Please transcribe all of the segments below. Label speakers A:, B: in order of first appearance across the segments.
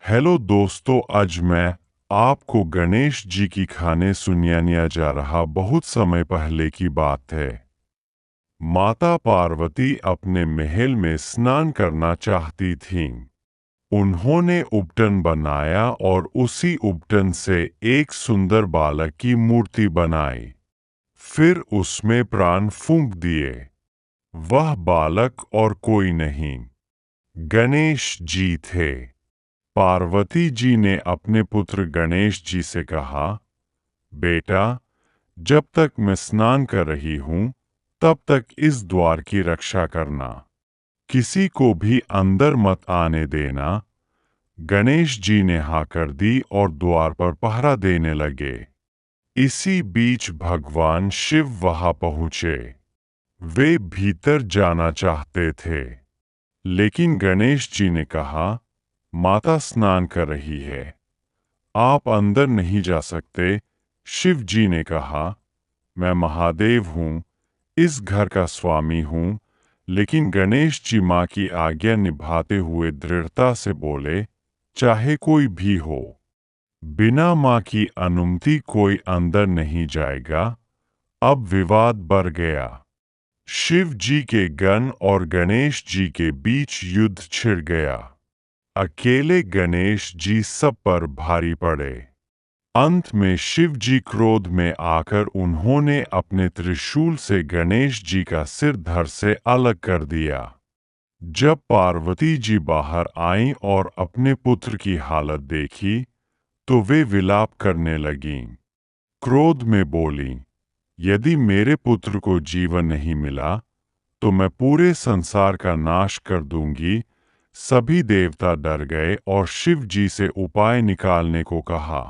A: Hello दोस्तों, आज मैं आपको गणेश जी की कहानी सुनाने जा रहा। बहुत समय पहले की बात है। माता पार्वती अपने महल में स्नान करना चाहती थीं। उन्होंने उपटन बनाया और उसी उपटन से एक सुंदर बालक की मूर्ति बनाई। फिर उसमें प्राण फूंक दिए। वह बालक और कोई नहीं, गणेश जी थे। पार्वती जी ने अपने पुत्र गणेश जी से कहा, बेटा, जब तक मैं स्नान कर रही हूँ तब तक इस द्वार की रक्षा करना। किसी को भी अंदर मत आने देना। गणेश जी ने हाँ कर दी और द्वार पर पहरा देने लगे। इसी बीच भगवान शिव वहां पहुंचे। वे भीतर जाना चाहते थे, लेकिन गणेश जी ने कहा, माता स्नान कर रही है, आप अंदर नहीं जा सकते। शिव जी ने कहा, मैं महादेव हूँ, इस घर का स्वामी हूँ। लेकिन गणेश जी माँ की आज्ञा निभाते हुए दृढ़ता से बोले, चाहे कोई भी हो, बिना माँ की अनुमति कोई अंदर नहीं जाएगा। अब विवाद बढ़ गया। शिव जी के गण और गणेश जी के बीच युद्ध छिड़ गया। अकेले गणेश जी सब पर भारी पड़े। अंत में शिव जी क्रोध में आकर उन्होंने अपने त्रिशूल से गणेश जी का सिर धड़ से अलग कर दिया। जब पार्वती जी बाहर आईं और अपने पुत्र की हालत देखी तो वे विलाप करने लगीं। क्रोध में बोलीं, यदि मेरे पुत्र को जीवन नहीं मिला तो मैं पूरे संसार का नाश कर दूंगी। सभी देवता डर गए और शिव जी से उपाय निकालने को कहा।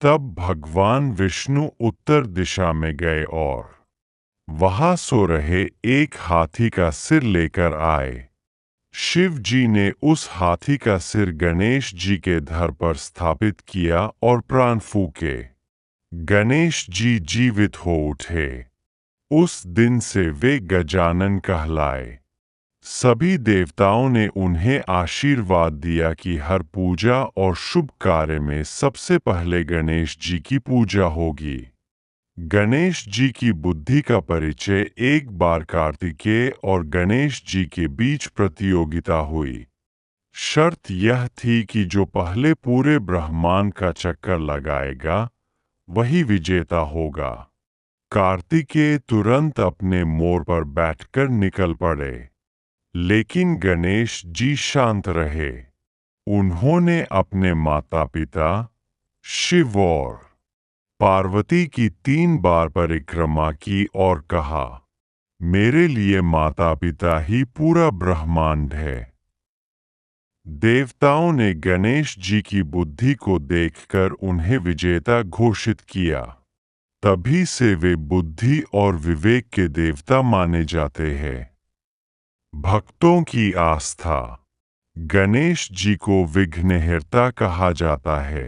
A: तब भगवान विष्णु उत्तर दिशा में गए और वहां सो रहे एक हाथी का सिर लेकर आए। शिव जी ने उस हाथी का सिर गणेश जी के धड़ पर स्थापित किया और प्राण फूके। गणेश जी जीवित हो उठे। उस दिन से वे गजानन कहलाए। सभी देवताओं ने उन्हें आशीर्वाद दिया कि हर पूजा और शुभ कार्य में सबसे पहले गणेश जी की पूजा होगी। गणेश जी की बुद्धि का परिचय एक बार कार्तिकेय और गणेश जी के बीच प्रतियोगिता हुई। शर्त यह थी कि जो पहले पूरे ब्रह्मांड का चक्कर लगाएगा वही विजेता होगा। कार्तिकेय तुरंत अपने मोर पर बैठकर निकल पड़े, लेकिन गणेश जी शांत रहे। उन्होंने अपने माता पिता शिव और पार्वती की 3 बार परिक्रमा की और कहा, मेरे लिए माता पिता ही पूरा ब्रह्मांड है। देवताओं ने गणेश जी की बुद्धि को देखकर उन्हें विजेता घोषित किया। तभी से वे बुद्धि और विवेक के देवता माने जाते हैं। भक्तों की आस्था। गणेश जी को विघ्नहर्ता कहा जाता है।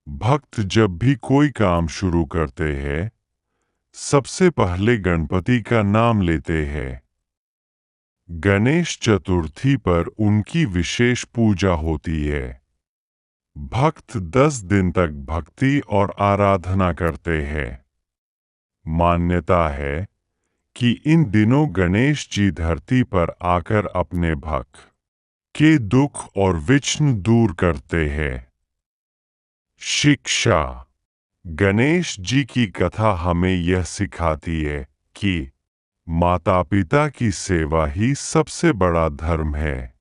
A: भक्त जब भी कोई काम शुरू करते हैं सबसे पहले गणपति का नाम लेते हैं। गणेश चतुर्थी पर उनकी विशेष पूजा होती है। भक्त 10 दिन तक भक्ति और आराधना करते हैं। मान्यता है कि इन दिनों गणेश जी धरती पर आकर अपने भक्त के दुख और विघ्न दूर करते हैं। शिक्षा। गणेश जी की कथा हमें यह सिखाती है कि माता पिता की सेवा ही सबसे बड़ा धर्म है।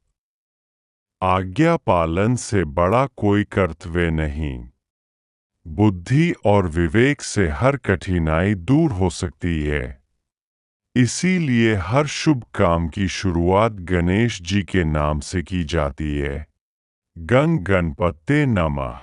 A: आज्ञा पालन से बड़ा कोई कर्तव्य नहीं। बुद्धि और विवेक से हर कठिनाई दूर हो सकती है। इसीलिए हर शुभ काम की शुरुआत गणेश जी के नाम से की जाती है। गण गणपते नमः।